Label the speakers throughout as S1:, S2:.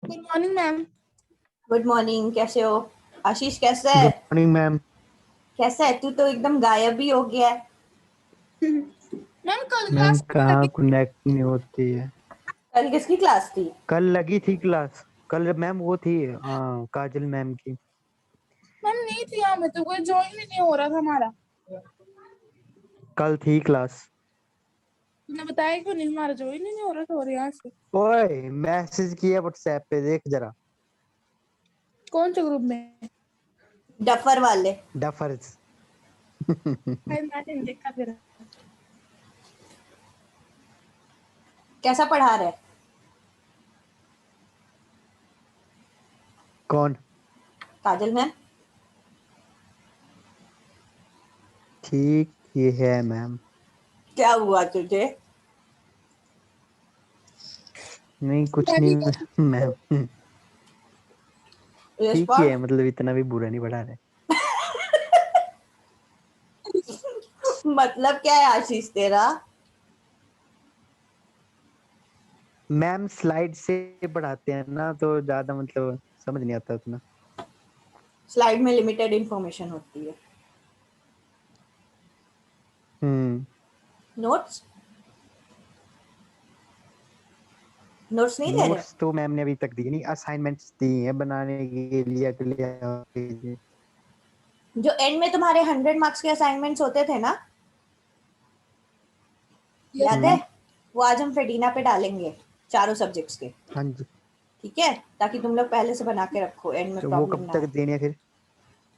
S1: Good morning ma'am.
S2: Good morning. कैसे हो? आशीष कैसा
S3: गुड
S2: है?
S3: Morning ma'am.
S2: कैसा है? तू तो एकदम गायब ही हो गया है।
S1: मैम कल
S3: मैम
S1: क्लास
S3: कहाँ
S1: लगी।
S3: कनेक्ट नहीं होती है।
S2: कल किसकी क्लास थी?
S3: कल लगी थी क्लास। कल मैम वो थी काजल मैम की।
S1: मैम नहीं थी यहाँ, में तो कोई ज्वाइन ही नहीं हो रहा था हमारा।
S3: कल थी क्लास।
S1: तुमने बताया क्यों नहीं? हमारा ज्वाइन ही नहीं हो रहा था और यहाँ से।
S3: ओए मैसेज किया व्हाट्सएप पे, देख जरा।
S1: कौन से ग्रुप में?
S2: डफर वाले।
S3: डफर्स।
S1: मैंने नहीं देखा फिर।
S2: कैसा पढ़ा रहे?
S3: कौन?
S2: काजल मैम।
S3: ठीक ये है मैम।
S2: क्या हुआ तुझे?
S3: नहीं कुछ
S1: मैं भी
S3: नहीं मैम। ठीक ही है,
S2: रिस्पॉन्ड।
S3: मतलब इतना भी बुरा नहीं पढ़ा रहे।
S2: मतलब क्या है आशीष तेरा?
S3: मैम स्लाइड से पढ़ाते हैं ना, तो ज्यादा मतलब समझ नहीं आता उतना।
S2: स्लाइड में लिमिटेड इंफॉर्मेशन होती है।
S3: हम्म।
S2: नोट्स नोट्स नहीं दे रहे?
S3: नोट्स तो मैम ने अभी तक दी नहीं, असाइनमेंट्स दी हैं बनाने के लिए अगले।
S2: जो एंड में तुम्हारे 100 मार्क्स के असाइनमेंट्स होते थे ना,
S1: यस
S2: याद है?
S1: मैम।
S2: वो आज हम फेडीना पे डालेंगे, चारों सब्जेक्ट्स के।
S3: हाँ जी।
S2: ठीक है, ताकि तुम लोग पहले से बना के रखो, एंड में
S3: तो वो
S2: प्रॉब्लम
S3: कब
S2: ना
S3: तक
S2: आए।
S3: देने हैं फिर?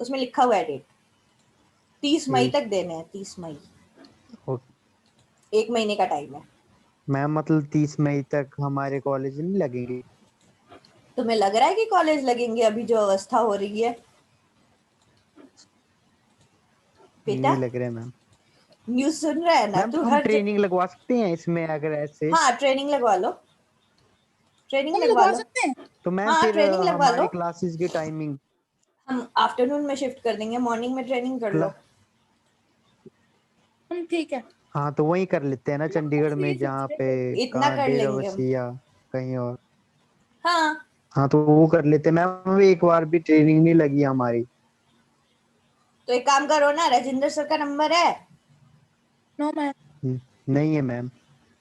S2: उसमें लिखा हुआ है डेट, 30 मई
S3: ठीक।
S2: तक देने हैं। 30 मई,
S3: ओके।
S2: 1 महीने का टाइम है।
S3: मैम मतलब 30 मई तक हमारे कॉलेज नहीं लगेंगे?
S2: तुम्हें लग रहा है कि कॉलेज लगेंगे? अभी जो अवस्था हो रही है बेटा।
S3: नहीं लग रहा है मैम।
S2: न्यूज सुन रहा है ना
S3: मैम
S2: तू?
S3: तो हम
S2: हर
S3: ट्रेनिंग लगवा सकते हैं इसमें अगर ऐसे।
S2: हाँ, ट्रेनिंग लगवा लो। ट्रेनिंग
S1: हम
S2: लगवा
S1: लगवा
S2: लो।
S1: सकते हैं।
S3: तो मैम
S2: हाँ,
S3: फिर
S2: ट्रेनिंग लगवा लो।
S3: हमारी क्लासेस की टाइमिंग।
S2: हम आफ्टरनून में शिफ्ट कर देंगे, मॉर्निंग में ट्रेनिंग कर
S3: क्ला
S2: लो।
S1: हम ठीक है।
S3: हाँ तो वहीं कर लेते हैं ना,
S1: हम
S3: चंडीगढ़
S1: बस
S3: में
S1: यही सोच
S3: जहाँ
S1: रहे
S3: पे।
S1: थे।
S2: इतना
S3: कहाँ,
S2: कर लेंगे हम।
S3: डेराबस्सी या कहीं और।
S2: हाँ,
S3: हाँ तो वो कर लेते हैं मैम, एक बार भी ट्रेनिंग नहीं लगी हमारी।
S2: तो एक काम करो ना, राजेंद्र सर का नंबर है?
S1: No ma'am.
S3: नहीं है मैम।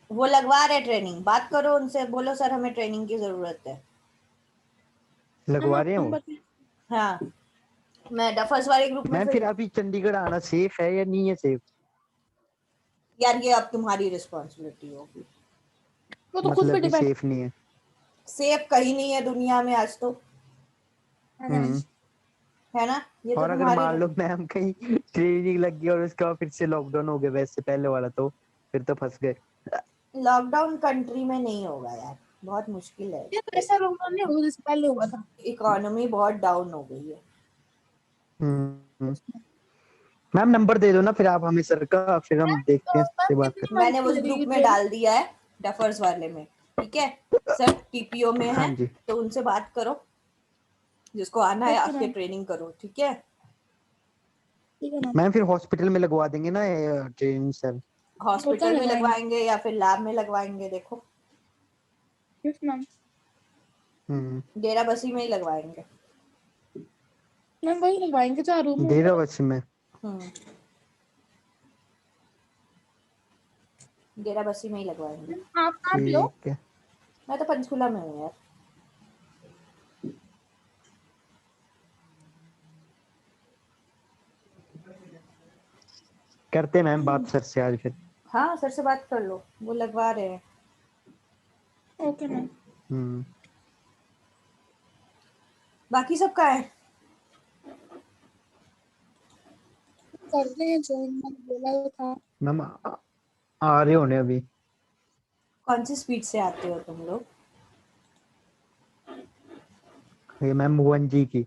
S2: वो लगवा रहे ट्रेनिंग, बात करो उनसे, बोलो सर हमें ट्रेनिंग की जरूरत है।
S1: हम
S3: लगवा रहे हैं
S1: हम
S3: वो?
S1: बता।
S2: हाँ, मैं डफर्स वाले ग्रुप में
S3: मैम फिर
S2: फिर।
S3: अभी चंडीगढ़ आना सेफ है या नहीं है सेफ?
S2: यार ये अब तुम्हारी रिस्पॉन्सिबिलिटी होगी।
S1: वो तो खुद पे
S3: मतलब कि
S1: डिपेंड
S3: सेफ नहीं है?
S2: सेफ कहीं नहीं है दुनिया में आज तो,
S1: है मैम।
S3: हम्म।
S2: है ना? ये तो
S3: और अगर
S2: तुम्हारी।
S3: मान लो मैम कहीं ट्रेनिंग लग गई और उसके बाद फिर से लॉकडाउन हो गया वैसे पहले वाला, तो फिर तो फंस गए।
S2: लॉकडाउन कंट्री में नहीं होगा यार, बहुत मुश्किल है।
S1: यार ऐसा लॉकडाउन नहीं हुआ जैसे पहले हुआ था।
S2: इकोनॉमी बहुत डाउन हो गई है।
S3: हम्म। मैम नंबर दे दो ना फिर आप हमें सर का, फिर हम देखते हैं,
S1: मैम
S3: से बात
S1: कितनी
S3: करते
S1: मंथ
S2: मैंने
S1: की
S2: उस ग्रुप
S1: लगेगी
S2: में
S1: ट्रेनिंग?
S2: डाल दिया है, डफर्स वाले में। ठीक है, सर टीपीओ में
S3: हैं।
S2: है,
S3: हाँ जी।
S2: तो उनसे बात करो। जिसको आना है
S1: ओके
S2: आके
S1: मैम।
S2: ट्रेनिंग करो, ठीक है?
S1: ठीक है मैम।
S3: मैम फिर हॉस्पिटल में लगवा देंगे ना ट्रेनिंग सर?
S2: हॉस्पिटल
S1: होटल
S2: में
S1: लगवाएंगे।
S2: लगवाएंगे या फिर लैब में लगवाएंगे, देखो।
S1: Yes ma'am.
S3: हम्म।
S2: डेरा बसी में ही लगवाएंगे।
S1: मैम वही लगवाएंगे जहाँ रूम होगा।
S3: डेराबस्सी में?
S2: हम्म, डेरा बसी में ही लगवाएंगे।
S1: आप कहाँ पे हो?
S3: ठीक है।
S2: मैं तो पंचकुला में हूँ यार।
S3: करते हैं मैम बात सर से आज फिर।
S2: हाँ, सर से बात कर लो, वो लगवा रहे हैं।
S1: Okay ma'am.
S3: हम्म।
S2: बाकी सब का है?
S1: कर रहे हैं ज्वाइन, मैंने बोला था।
S3: मैम आ रहे होने अभी।
S2: कौन सी स्पीड से आते हो तुम लोग?
S3: ये मैम 1G की।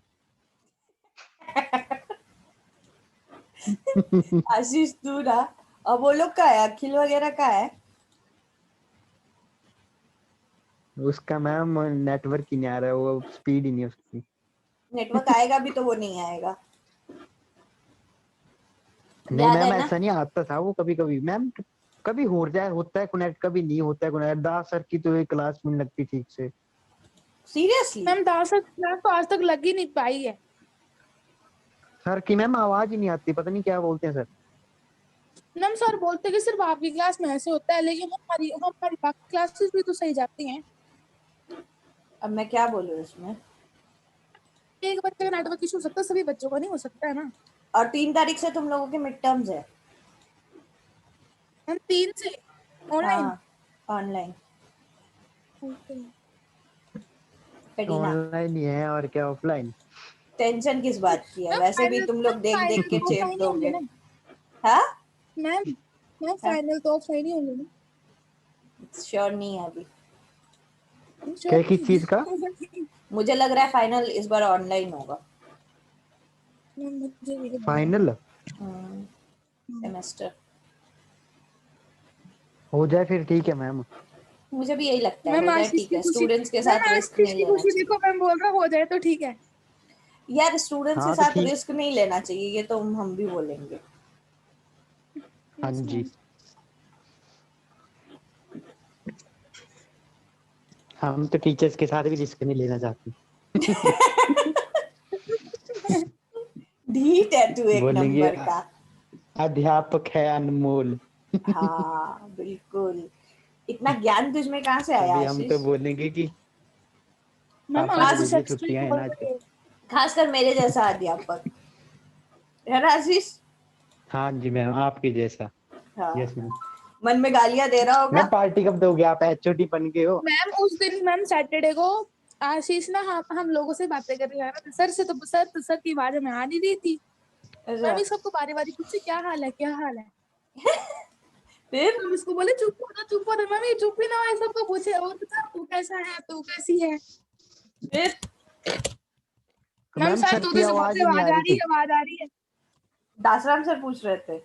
S2: आशीष तू ना। अब वो लोग का है, अखिल वगैरह का है?
S3: उसका मैम नेटवर्क ही नहीं आ रहा है, वो स्पीड ही नहीं है उसकी।
S2: नेटवर्क आएगा भी तो वो नहीं आएगा।
S3: नहीं
S2: याद
S3: मैम
S2: है ना?
S3: ऐसा नहीं आता था वो, कभी कभी मैम कभी हो जाए, होता है कनेक्ट, कभी नहीं होता है कनेक्ट। दास सर की तो एक क्लास में नहीं लगती ठीक से।
S2: सीरियसली?
S1: मैम 10 क्लास तो आज तक लग ही नहीं पाई है।
S3: सर की मैम आवाज ही नहीं आती, पता नहीं क्या बोलते हैं सर।
S1: मैम सर बोलते कि सिर्फ आपकी क्लास में ऐसे होता है, लेकिन हमारी बाकी क्लासेस भी तो सही जाती हैं।
S2: अब मैं क्या बोलूँ इसमें?
S1: एक बच्चे का नेटवर्क इशू हो सकता है, सभी बच्चों का नहीं हो सकता है ना।
S2: और 3 तारीख से तुम लोगों के मिड टर्म्स है?
S1: मैम 3 से ऑनलाइन।
S2: हाँ, ऑनलाइन। करीना,
S3: ऑनलाइन ही है और क्या ऑफलाइन।
S2: टेंशन किस बात की है?
S1: मैम
S2: वैसे भी
S1: फाइनल
S2: तुम लोग देख देख के
S1: तो
S2: चेप
S1: ऑफलाइन ही होंगे
S2: दोगे।
S1: ना।
S2: हाँ?
S1: मैम मैम
S2: हाँ,
S1: फाइनल तो ऑफलाइन ही होंगे ना।
S2: श्योर नहीं है अभी।
S1: श्योर
S3: क्या किस
S1: नहीं
S3: चीज का?
S1: है।
S2: मुझे लग रहा है फाइनल इस बार ऑनलाइन होगा।
S1: मैम मुझे भी लग रहा
S3: फाइनल
S1: है।
S2: सेमेस्टर।
S3: हो जाए फिर ठीक है मैम।
S2: मुझे भी यही लगता है,
S1: मैम
S2: हो जाए
S1: आशीष
S2: ठीक
S1: की
S2: है।
S1: खुशी,
S2: स्टूडेंट्स के
S1: मैम
S2: साथ रिस्क
S1: आशीष
S2: नहीं
S1: की
S2: लेना
S1: खुशी
S2: चाहिए
S1: देखो, मैम बोल रहा हो जाए तो ठीक है।
S2: यार, स्टूडेंट्स के
S3: हाँ तो
S2: साथ
S3: ठीक।
S2: रिस्क नहीं लेना चाहिए, ये तो हम भी बोलेंगे।
S3: हाँ
S1: यस
S3: जी,
S1: मैम।
S3: हम तो टीचर्स के साथ भी रिस्क नहीं लेना चाहते।
S2: ढीठ है तू एक
S3: बोलेंगे
S2: नंबर का।
S3: अध्यापक है अनमोल।
S2: हाँ बिल्कुल। इतना ज्ञान तुझ में कहाँ से आया
S3: तभी हम तो
S2: आशीष?
S3: बोलेंगे कि
S1: मैम
S3: पापा को
S1: आज
S2: खास
S3: दीजिए
S1: सेक्स
S3: छुट्टियां है
S1: बोल
S3: ना
S1: रही
S3: आजकल।
S1: है।
S2: खासकर मेरे जैसा अध्यापक, है ना आशीष?
S3: हाँ जी मैम, आपके जैसा।
S2: हाँ,
S3: यस मैम।
S2: मन में गालियां दे रहा होगा।
S3: मैम पार्टी कब दोगे? आप एचओडी बन गए हो।
S1: मैम उस दिन मैम सैटरडे को आशीष ना हम लोगों से बातें कर रहा था सर से, तो सर की आवाज हमें आ नहीं रही थी।
S2: अच्छा,
S1: मैम इस सबको बारी बारी पूछे क्या हाल है, क्या हाल है।
S2: फिर?
S1: हम इसको बोले चुप हो रहा। मैम ये चुप ही ना हो, सबको पूछे और बता तू कैसा है, तू कैसी है।
S2: फिर
S3: तो
S1: मैम
S3: मैम
S1: सर
S3: सर की
S1: तुझे से
S3: आवाज
S1: बोलते
S3: ही नहीं आ
S1: आवाज आ
S3: रही
S1: रही
S3: थी।
S1: है, आवाज आ रही है।
S2: दासराम सर पूछ रहे थे।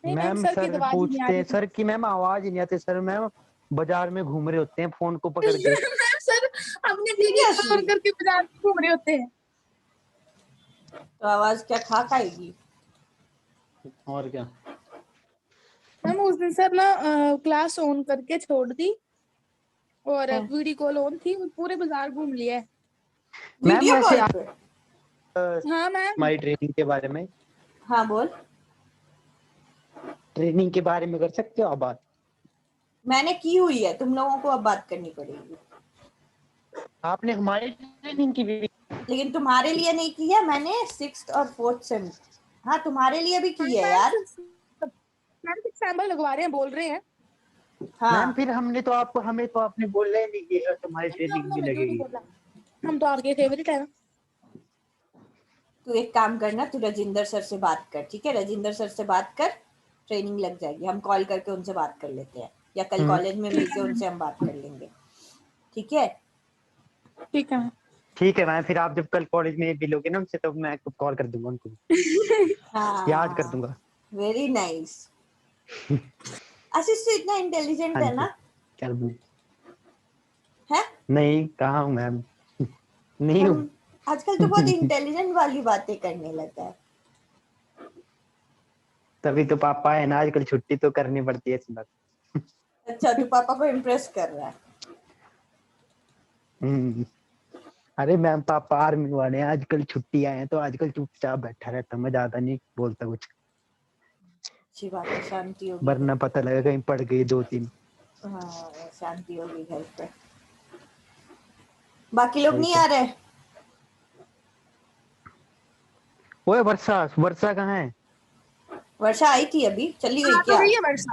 S1: नहीं मैम
S3: मैम
S1: सर की तो
S3: सर
S1: आवाज ही नहीं आ
S3: पूछते
S1: रही
S3: हैं,
S1: थी।
S3: सर की मैम आवाज ही नहीं आती। सर मैम बाजार में घूम रहे होते हैं फोन को पकड़ के।
S1: मैम सर अपने टीवी ऑन
S2: सीरियसली?
S1: करके बाजार में घूम रहे होते हैं।
S2: तो आवाज क्या खाक आएगी?
S3: और क्या।
S1: मैम उस दिन सर ना क्लास ऑन करके छोड़ दी और
S2: हाँ।
S1: वीडियो कॉल ऑन थी, पूरे बाजार घूम लिया है।
S3: मैम
S2: वीडियो
S3: वैसे
S2: कॉल
S3: आप
S2: पे?
S1: हाँ मैम।
S3: हमारी ट्रेनिंग के बारे में,
S2: हाँ बोल।
S3: ट्रेनिंग के बारे में कर सकते हो आप बात?
S2: मैंने की हुई है, तुम लोगों को अब बात करनी पड़ेगी।
S3: आपने हमारी ट्रेनिंग की भी?
S2: लेकिन तुम्हारे लिए नहीं की है मैंने, 6th और 4th सेम। हाँ, तुम्हारे लिए भी की है
S1: मैम
S2: यार।
S1: मैम सिर्फ सैंपल लगवा रहे हैं, बोल रहे हैं।
S3: मैम
S2: हाँ,
S3: फिर हमने तो आपको, हमें तो आपने बोला ही नहीं कि तुम्हारी ट्रेनिंग
S1: आपने
S3: भी
S1: हमें क्यों नहीं
S3: लगेगी।
S1: बोला, हम तो आपके फेवरेट है।
S2: तू एक काम करना, तू राजिंदर सर से बात कर, ठीक है? राजिंदर सर से बात कर, ट्रेनिंग लग जाएगी। हम कॉल करके उनसे बात कर लेते हैं, या कल
S3: हम्म,
S2: कॉलेज में मिलके उनसे हम बात कर लेंगे, ठीक है?
S1: ठीक है।
S3: ठीक है मैम। फिर आप जब कल कॉलेज में मिलोगे ना उनसे, तो मैं कॉल कर दूंगा उनको, याद कर
S2: हाँ,
S3: दूंगा।
S2: Very nice. आशीष तो इतना इंटेलिजेंट
S3: हाँ
S2: है
S3: जी,
S2: ना?
S3: कर दूँ।
S2: है?
S3: नहीं, कहाँ हूँ मैम, नहीं
S2: हम
S3: हूँ।
S2: आजकल तो बहुत इंटेलिजेंट वाली बातें करने लगा है।
S3: तभी तो पापा है ना, आजकल छुट्टी तो करनी पड़ती है इस बात।
S2: अच्छा, तू पापा को इम्प्रेस कर रहा है?
S3: हम्म। अरे मैम पापा आर्मी वाले हैं, आजकल छुट्टियां हैं तो आजकल चुपचाप बैठा रहता, मैं ज्यादा नहीं बोलता कुछ,
S2: अच्छी बात है, शांति होगी घर
S3: वरना
S2: पे।
S3: पता लगेगा कहीं पड़ गई 2-3।
S2: हाँ, शांति होगी घर पे। बाकी लोग
S3: वही
S2: नहीं
S3: तो।
S2: आ रहे?
S3: ओए वर्षा, वर्षा कहाँ है?
S2: वर्षा आई थी अभी, चली गई
S1: आ तो
S2: क्या?
S1: गई है वर्षा।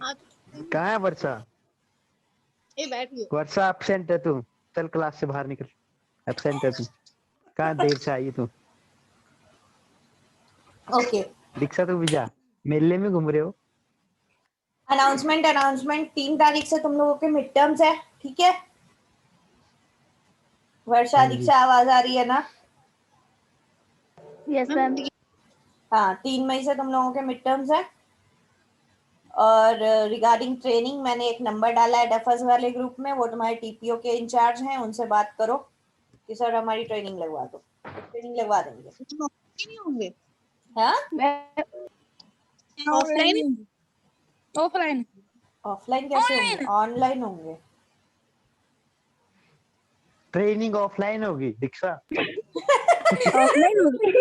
S1: आ
S3: कहाँ है वर्षा?
S1: ये बैठी है।
S3: वर्षा एब्सेंट है तू, चल क्लास से बाहर निकल। एब्सेंट है तू, कहाँ देर से आई है तू।
S2: ओके।
S3: दीक्षा तू भी जा, मेले में घूम रहे हो।
S2: अनाउंसमेंट अनाउंसमेंट, 3 तारीख से तुम लोगों के मिड टर्म्स है, ठीक है? वर्षा,
S3: हाँ जी।
S2: दीक्षा, आवाज आ रही है ना?
S1: Yes ma'am.
S2: हाँ, 3 मई से तुम लोगों के मिड टर्म्स है। और रिगार्डिंग ट्रेनिंग, मैंने एक नंबर डाला है डफर्स वाले ग्रुप में, वो तुम्हारे टीपीओ के इंचार्ज हैं, उनसे बात करो कि सर हमारी ट्रेनिंग लगवा दो, तो ट्रेनिंग लगवा देंगे।
S1: नहीं होंगे।
S2: हाँ,
S1: ऑफलाइन ऑफलाइन
S2: ऑफलाइन कैसे होंगे?
S1: ऑनलाइन।
S2: ऑनलाइन होंगे।
S3: ट्रेनिंग ऑफलाइन होगी दीक्षा।
S4: ऑफलाइन होगी।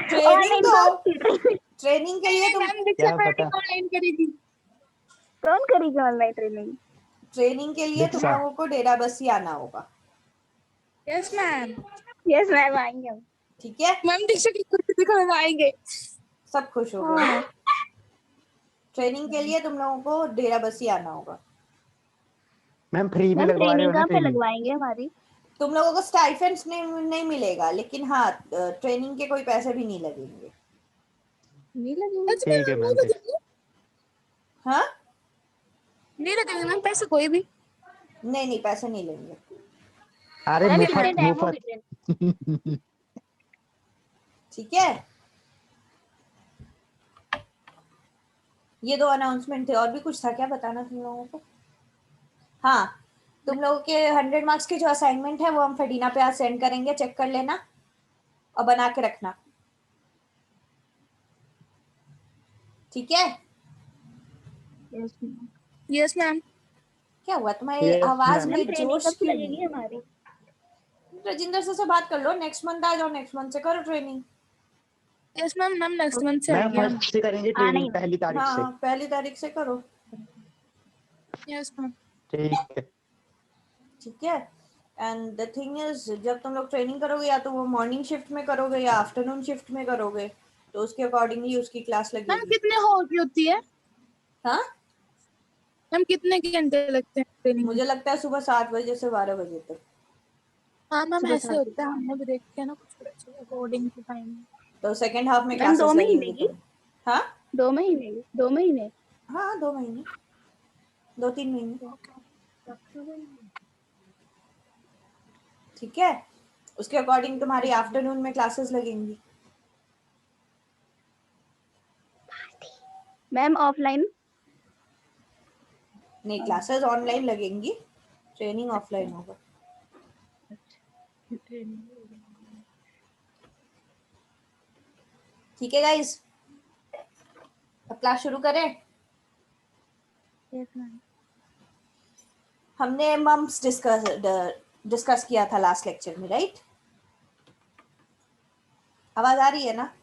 S2: ट्रेनिंग तो
S4: ट्रेनिंग
S2: ट्रेनिंग के लिए तुम
S1: मैम दीक्षा
S3: क्या
S1: ट्रेनिंग
S3: पता।
S1: ऑनलाइन करेगी।
S4: कौन करेगी ऑनलाइन ट्रेनिंग?
S2: ट्रेनिंग के लिए तुम
S3: दीक्षा।
S2: लोगों को डेराबस्सी आना होगा,
S1: यस मैम।
S4: यस मैम आएंगे हम।
S2: ठीक है?
S1: मैम दीक्षा की खुशी दिखा हम आएंगे।
S2: सब खुश हो गए।
S4: हाँ
S2: ट्रेनिंग के लिए तुम लोगों को डेराबस्सी आना होगा।
S3: मैम फ्री में
S4: मैम
S3: लगवा रहे हो
S4: ट्रेनिंग
S3: ना
S4: कहाँ पे
S3: ट्रेनिंग?
S4: लगवाएंगे हमारी?
S2: तुम लोगों को स्टाइपेंड्स नहीं मिलेगा, लेकिन हाँ ट्रेनिंग के कोई पैसे भी नहीं लगेंगे।
S4: नहीं लगेंगे।
S1: सच में
S3: ठीक है
S1: मैम
S3: मैम,
S1: नहीं
S3: ठीक।
S1: लगेंगे?
S2: हाँ
S1: नहीं लगेंगे मैम पैसे कोई भी?
S2: नहीं पैसे नहीं लेंगे।
S3: अरे
S4: मैम कितने
S3: मुफ्त
S4: टाइम
S3: मुफ्त।
S4: होगी ट्रेनिंग?
S2: ठीक है, ये 2 अनाउंसमेंट थे। और भी कुछ था क्या बताना तुम लोगों को? हाँ, तुम लोगों के 100 मार्क्स के जो असाइनमेंट है वो हम फडीना पे आज सेंड करेंगे, चेक कर लेना और बना के रखना, ठीक है?
S1: Yes ma'am.
S2: क्या हुआ तुम्हारी
S3: यस
S2: आवाज
S3: मैम।
S4: मैम
S2: में
S4: ट्रेनिंग
S2: जोश
S4: कब से
S2: क्यों
S4: लगेगी
S2: नहीं?
S4: हमारी?
S2: राजिंदर सर से बात कर लो, नेक्स्ट मंथ आ जाओ, नेक्स्ट मंथ से करो training.
S1: Yes ma'am ma'am next month से
S3: मैम
S1: आएंगे हम।
S3: फर्स्ट से करेंगे
S4: आना
S3: ट्रेनिंग,
S4: ही।
S3: पहली तारीख से।
S2: हाँ 1 तारीख से करो,
S1: यस मैम।
S3: ठीक है।
S2: ठीक है? एंड द थिंग इज, जब तुम लोग ट्रेनिंग करोगे या तो वो मॉर्निंग शिफ्ट में करोगे या आफ्टरनून शिफ्ट में करोगे, तो उसके अकॉर्डिंगली उसकी क्लास
S1: मैम
S2: लगेगी।
S1: कितने हॉल की होती है?
S2: हाँ,
S1: मैम कितने घंटे लगते हैं ट्रेनिंग में?
S2: मुझे लगता है सुबह 7 बजे से 12 बजे तक।
S1: हाँ मैम
S4: सुबह
S1: ऐसे
S4: 7
S1: होता
S4: बजे।
S1: है, हमने भी देखा है ना कुछ बच्चे अकॉर्डिंग टू टाइम।
S2: तो सेकेंड हाफ में
S4: मैम 2
S2: क्लासेस
S4: महीने
S2: लगेंगी
S4: की?
S2: तुम। हाँ
S4: 2 महीने की? 2 महीने?
S2: हाँ 2 महीने, 2-3 महीने, ठीक है? उसके अकॉर्डिंग तुम्हारी आफ्टरनून में क्लासेस लगेंगी।
S4: Ma'am offline?
S2: नहीं, क्लासेस ऑनलाइन लगेंगी, ट्रेनिंग ऑफलाइन होगा। ठीक है गाइस, अब क्लास शुरू करें?
S4: Yes ma'am.
S2: हमने मम्स डिस्कस किया था लास्ट लेक्चर में, राइट? आवाज आ रही है ना?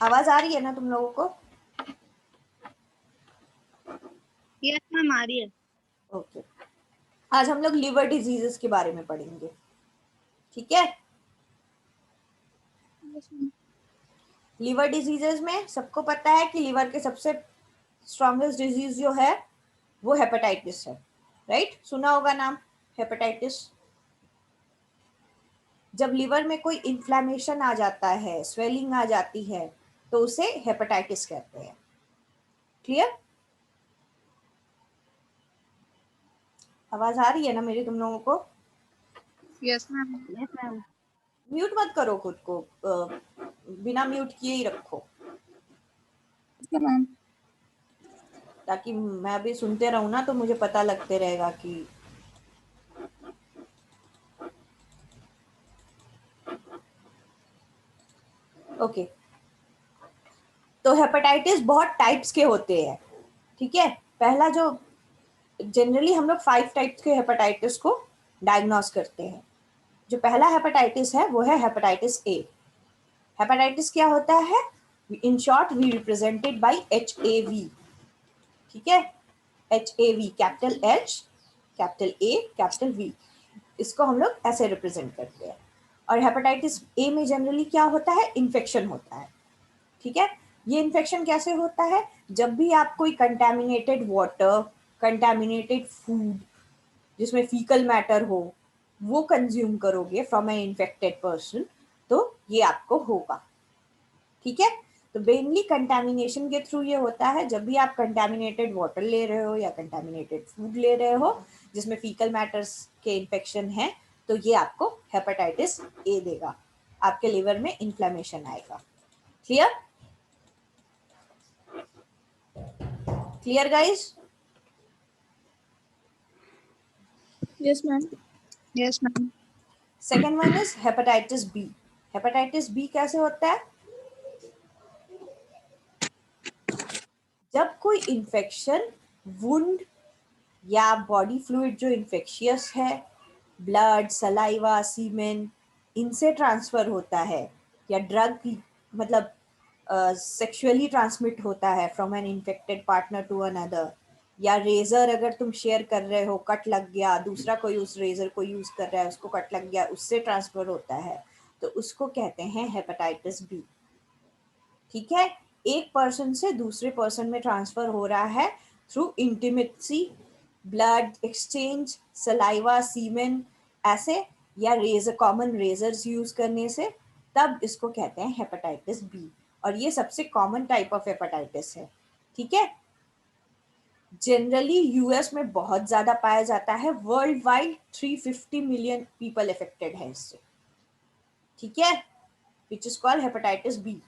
S2: आवाज आ रही है ना तुम लोगों को?
S4: यस मैम आ रही है।
S2: ओके, आज हम लोग लिवर डिजीजेस के बारे में पढ़ेंगे, ठीक है? लिवर डिजीजेस में सबको पता है कि लिवर के सबसे स्ट्रॉन्गेस्ट डिजीज जो है वो हेपेटाइटिस है, राइट? सुना होगा नाम हेपेटाइटिस। जब लिवर में कोई इन्फ्लेमेशन आ जाता है, स्वेलिंग आ जाती है, तो उसे हेपेटाइटिस कहते हैं। क्लियर? आवाज आ रही है ना मेरी तुम लोगों को?
S4: Yes ma'am. Yes ma'am.
S2: Mute मत करो खुद को, बिना म्यूट किए ही रखो,
S1: मैम
S2: ताकि मैं भी सुनते रहूं ना, तो मुझे पता लगते रहेगा कि ओके। तो हेपेटाइटिस बहुत टाइप्स के होते हैं, ठीक है? पहला जो जनरली हम लोग 5 टाइप्स के हेपेटाइटिस को डायग्नोस करते हैं। जो पहला हेपेटाइटिस है वो है हेपेटाइटिस ए। हेपेटाइटिस क्या होता है? In short we represented by HAV, ठीक है? HAV, capital H, capital A, capital V, इसको हम लोग ऐसे रिप्रेजेंट करते हैं। और हेपेटाइटिस ए में जनरली क्या होता है? इन्फेक्शन होता है, ठीक है? ये इन्फेक्शन कैसे होता है? जब भी आप कोई कंटेमिनेटेड वाटर, कंटेमिनेटेड फूड जिसमें फीकल मैटर हो, वो कंज्यूम करोगे फ्रॉम ए इन्फेक्टेड पर्सन, तो ये आपको होगा, ठीक है? तो मेनली कंटेमिनेशन के थ्रू ये होता है। जब भी आप कंटेमिनेटेड वाटर ले रहे हो या कंटेमिनेटेड फूड ले रहे हो जिसमें फीकल मैटर्स के इन्फेक्शन है, तो ये आपको हेपेटाइटिस ए देगा, आपके लिवर में इन्फ्लेमेशन आएगा। Clear? Clear guys?
S1: Yes ma'am.
S4: Yes ma'am.
S2: Second one is hepatitis B. Hepatitis B कैसे होता है? जब कोई इन्फेक्शन वुंड या बॉडी फ्लूइड जो इन्फेक्शियस है, ब्लड, सलाइवा, सीमेन, इनसे ट्रांसफर होता है, या ड्रग मतलब सेक्सुअली ट्रांसमिट होता है from an infected partner to another, या रेजर अगर तुम शेयर कर रहे हो, कट लग गया, दूसरा कोई उस रेजर को यूज कर रहा है, उसको कट लग गया, उससे ट्रांसफर होता है, तो उसको कहते हैं हेपेटाइटिस बी। ठीक है, एक पर्सन से दूसरे पर्सन में ट्रांसफर हो रहा है through intimacy, blood exchange, saliva, semen ऐसे, या रेजर, कॉमन रेजर्स यूज करने से, तब इसको कहते हैं हेपेटाइटिस बी। और ये सबसे कॉमन टाइप ऑफ हेपेटाइटिस है। ठीक है, जनरली यूएस में बहुत ज्यादा पाया जाता है, world wide 350 million people affected है इससे। ठीक है, which is called hepatitis B.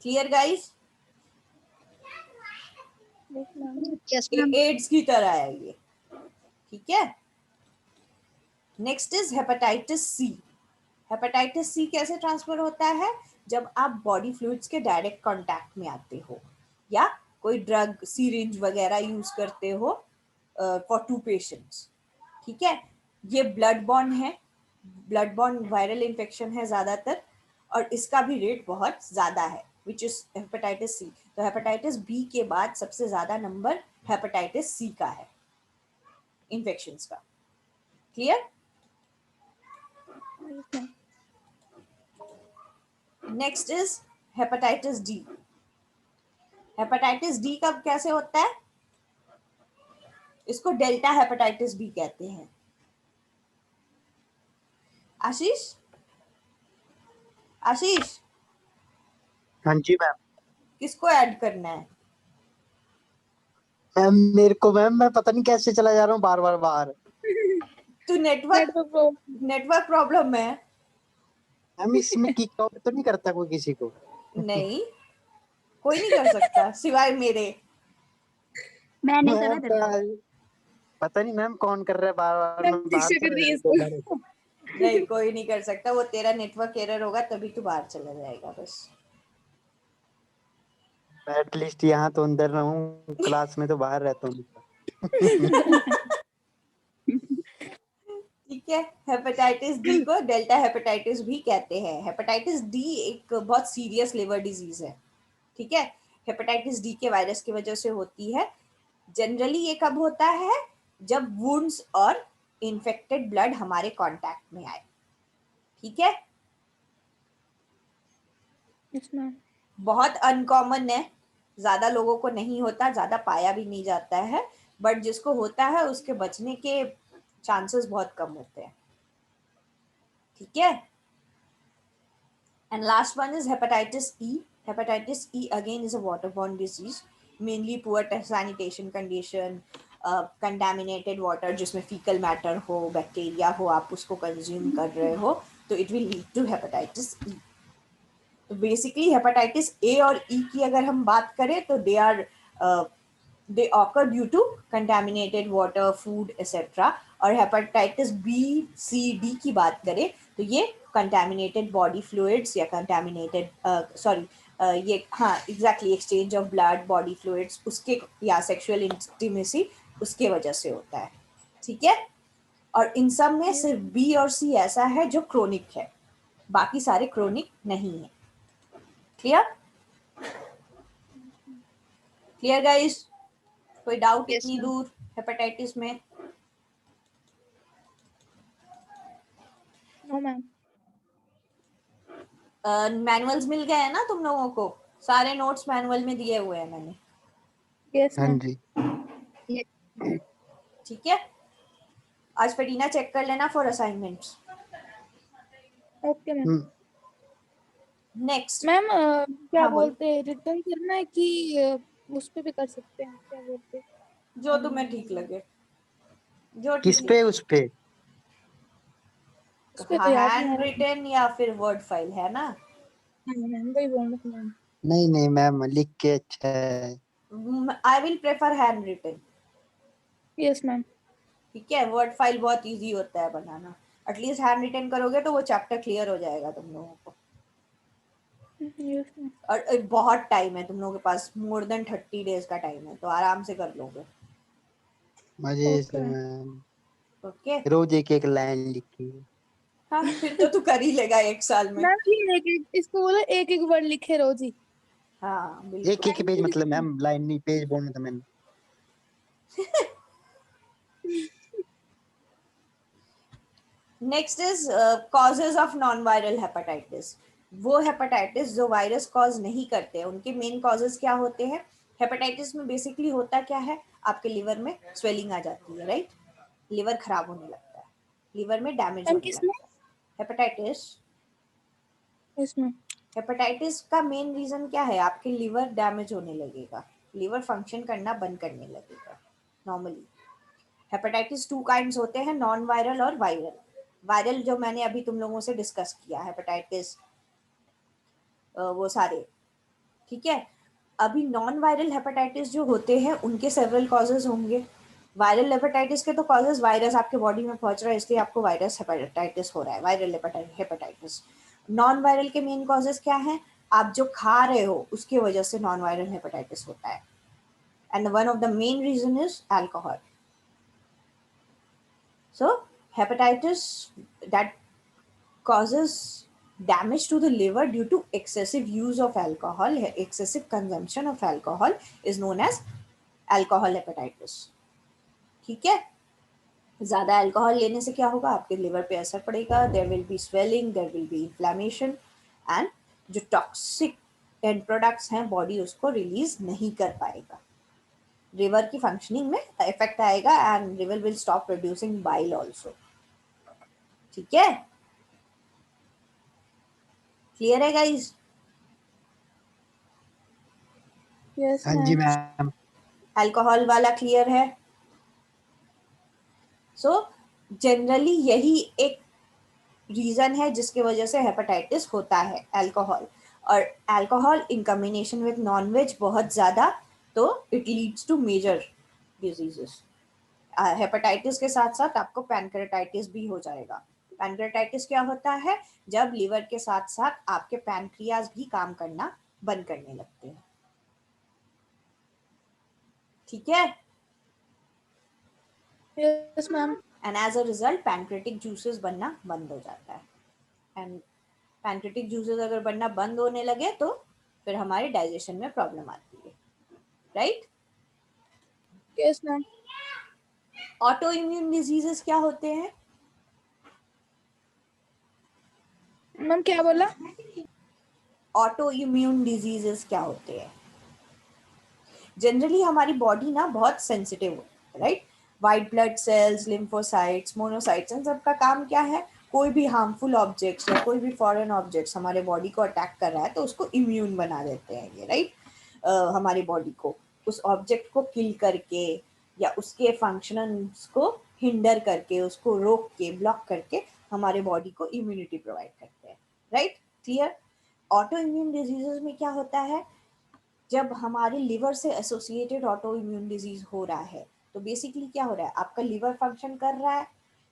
S2: Clear guys?
S4: Yes ma'am.
S2: AIDS की तरह है ये। ठीक है, next is hepatitis C. Hepatitis C कैसे ट्रांसफर होता है? जब आप बॉडी फ्लूइड्स के डायरेक्ट कांटेक्ट में आते हो, या कोई ड्रग सीरिंज वगैरह यूज करते हो फॉर 2 पेशेंट्स। ठीक है, ये ब्लड बॉर्न है, ब्लड बॉर्न वायरल इन्फेक्शन है ज्यादातर, और इसका भी रेट बहुत ज्यादा है, विच इज हेपेटाइटिस सी। तो हेपेटाइटिस बी के बाद सबसे ज्यादा नंबर हेपेटाइटिस सी का है इन्फेक्शंस का। Clear? Next is hepatitis D. Hepatitis D कब कैसे होता है? इसको डेल्टा हेपेटाइटिस बी कहते हैं। आशीष, आशीष,
S3: हाँ जी मैम।
S2: किसको ऐड करना है?
S3: मैम मेरे को मैम, मैं पता नहीं कैसे चला जा रहा हूँ बार बार बाहर।
S2: तू नेटवर्क प्रॉब्लम है।
S3: मैम इसमें किक आउट तो नहीं करता कोई किसी को?
S2: नहीं, कोई नहीं कर सकता सिवाय मेरे।
S4: मैंने
S3: मैम
S4: करा था।
S3: पता नहीं मैम कौन कर रहा है बार बार, मैं बाहर
S1: कर रही है
S3: चला
S1: इसको।
S3: जाता हूँ।
S2: नहीं, कोई नहीं कर सकता, वो तेरा नेटवर्क एरर होगा तभी तू बाहर चला जाएगा बस।
S3: एटलीस्ट यहाँ तो अंदर रहूं, क्लास में तो बाहर रहता हूँ।
S2: ठीक है, हेपेटाइटिस डी को डेल्टा हेपेटाइटिस भी कहते हैं। हेपेटाइटिस डी एक बहुत सीरियस लिवर डिजीज है। ठीक है, हेपेटाइटिस डी के वायरस की वजह से होती है। जनरली ये कब होता है? जब वुंड्स और इन्फेक्टेड ब्लड हमारे कांटेक्ट में आए। ठीक है, बहुत अनकॉमन है, ज्यादा लोगों को नहीं होता, ज्यादा पाया भी नहीं जाता है, बट जिसको होता है उसके बचने के चांसेस बहुत कम होते हैं। ठीक है, and last one is hepatitis E. Hepatitis E again is a waterborne disease, mainly poor sanitation condition, contaminated water जिसमें fecal matter हो, बैक्टीरिया हो, आप उसको कंज्यूम कर रहे हो, तो it will lead to hepatitis E. तो बेसिकली हेपेटाइटिस ए और ई की अगर हम बात करें तो they occur due to contaminated water, food, etc. और हेपेटाइटिस बी, सी, डी की बात करें तो ये contaminated body fluids या contaminated ये हाँ exactly exchange of blood, body fluids उसके, या सेक्सुअल इंटिमेसी उसके वजह से होता है। ठीक है, और इन सब में सिर्फ बी और सी ऐसा है जो क्रोनिक है, बाकी सारे क्रोनिक नहीं है। क्लियर? Clear guys? कोई डाउट
S4: Yes,
S2: इतनी
S4: ma'am.
S2: दूर हेपेटाइटिस में?
S1: No ma'am.
S2: मैनुअल्स मिल गए हैं ना तुम लोगों को? सारे नोट्स मैनुअल में दिए हुए हैं मैंने।
S1: यस
S3: हाँ
S1: मैम।
S3: जी।
S2: ठीक है, आज पेटीना चेक कर लेना for assignments.
S1: Okay ma'am.
S3: Hmm,
S2: next,
S1: ma'am क्या
S2: हाँ बोल।
S1: बोलते हैं, रिटर्न करना है कि उस पे भी कर सकते हैं, क्या बोलते हैं?
S2: जो तुम्हें ठीक लगे, जो
S3: किस
S2: ठीक
S3: पे?
S2: लगे।
S3: उस पे?
S1: उस पे तो
S2: हाँ,
S1: याद नहीं आ
S2: हैंड
S1: रहा।
S2: रिटन या फिर वर्ड फाइल है ना?
S1: हाँ मैम, वही बोल रही थी मैम।
S3: नहीं नहीं मैम, लिख के अच्छा है।
S2: I will prefer hand written.
S1: Yes ma'am.
S2: ठीक है, वर्ड फाइल बहुत इजी होता है बनाना, एटलीस्ट हैंड रिटन करोगे तो वो चैप्टर क्लियर हो जाएगा तुम लोगों को।
S1: Yes ma'am.
S2: और बहुत टाइम है तुम लोगों के पास, मोर देन 30 डेज का टाइम है, तो आराम से कर लोगे।
S3: मजे
S1: ओके
S3: से
S1: मैम।
S3: मैम,
S2: ओके
S3: रोज एक एक लाइन लिखी है।
S2: हाँ, फिर तो तू कर ही लेगा 1 साल में।
S1: मैम ये एक इसको बोलो एक एक वर्ड लिखे रोज ही।
S2: हाँ
S3: एक
S2: बिल्कुल।
S3: एक पेज मतलब मैम, लाइन नहीं पेज बोलना था मैंने।
S2: Next is causes of non viral hepatitis. वो हेपेटाइटिस जो वायरस कॉज नहीं करते, उनके मेन कॉजेज क्या होते हैं? हेपेटाइटिस में बेसिकली होता क्या है, आपके लिवर में स्वेलिंग आ जाती है, राइट? लिवर खराब होने लगता है, लिवर में डैमेज
S1: मैम
S2: होने
S1: किसमें?
S2: लगता है। हेपेटाइटिस,
S1: इसमें।
S2: हेपेटाइटिस का मेन रीजन क्या है? आपके लिवर डैमेज होने लगेगा, लिवर फंक्शन करना बंद करने लगेगा नॉर्मली। हेपेटाइटिस 2 काइंड्स होते हैं, नॉन वायरल और वायरल। वायरल जो मैंने अभी तुम लोगों से डिस्कस किया, हेपेटाइटिस वो सारे, ठीक है। अभी नॉन वायरल हेपेटाइटिस जो होते हैं उनके सेवरल कॉजेज होंगे। वायरल हेपेटाइटिस के तो कॉजेज, वायरस आपके बॉडी में पहुंच रहा है इसलिए आपको वायरस हेपेटाइटिस हो रहा है, वायरल हेपेटाइटिस। नॉन वायरल के मेन कॉजेज क्या हैं? आप जो खा रहे हो उसकी वजह से नॉन वायरल हेपेटाइटिस होता है, and one of the main reason is alcohol. So hepatitis that causes damage to the liver due to excessive use of alcohol, excessive consumption of alcohol is known as alcohol hepatitis. ठीक है, ज्यादा alcohol लेने से क्या होगा? आपके liver पे असर पड़ेगा, there will be swelling, there will be inflammation, and जो टॉक्सिक एंड प्रोडक्ट्स हैं बॉडी उसको रिलीज नहीं कर पाएगा, लिवर की फंक्शनिंग में इफेक्ट आएगा, and liver will stop producing bile also. ठीक है, क्लियर है गाइस?
S1: यस
S3: हाँ जी
S1: मैम।
S3: मैम।
S2: अल्कोहल वाला क्लियर है? सो जनरली यही एक रीजन है जिसकी वजह से हेपेटाइटिस होता है, अल्कोहल। और alcohol in combination with nonveg बहुत ज्यादा, तो it leads to major diseases. Hepatitis के साथ साथ आपको पैनक्रेटाइटिस भी हो जाएगा। पैनक्रेटाइटिस क्या होता है? जब लिवर के साथ साथ आपके पैनक्रियाज भी काम करना बंद करने लगते हैं। ठीक है,
S1: yes ma'am.
S2: And as a result pancreatic juices बनना बंद हो जाता है, एंड पैनक्रेटिक जूसेस अगर बनना बंद होने लगे तो फिर हमारे डाइजेशन में प्रॉब्लम आती है, right?
S1: Yes ma'am.
S2: Auto immune diseases क्या होते हैं?
S1: मैम क्या बोला?
S2: ऑटो इम्यून डिजीजेस क्या होते हैं? जनरली हमारी बॉडी ना बहुत सेंसिटिव है, right? White blood cells, lymphocytes, monocytes, इन सब का काम क्या है? कोई भी हार्मफुल ऑब्जेक्ट्स या कोई भी फॉरेन ऑब्जेक्ट्स हमारे बॉडी को अटैक कर रहा है तो उसको इम्यून बना देते हैं ये, राइट? हमारी बॉडी को उस ऑब्जेक्ट को किल करके या उसके फंक्शंस को हिंडर करके, उसको रोक के, ब्लॉक करके हमारे बॉडी को इम्यूनिटी प्रोवाइड करते हैं, right? Clear? Auto immune diseases में क्या होता है? जब हमारे लिवर से एसोसिएटेड ऑटो इम्यून डिजीज हो रहा है तो बेसिकली क्या हो रहा है? आपका लिवर फंक्शन कर रहा है,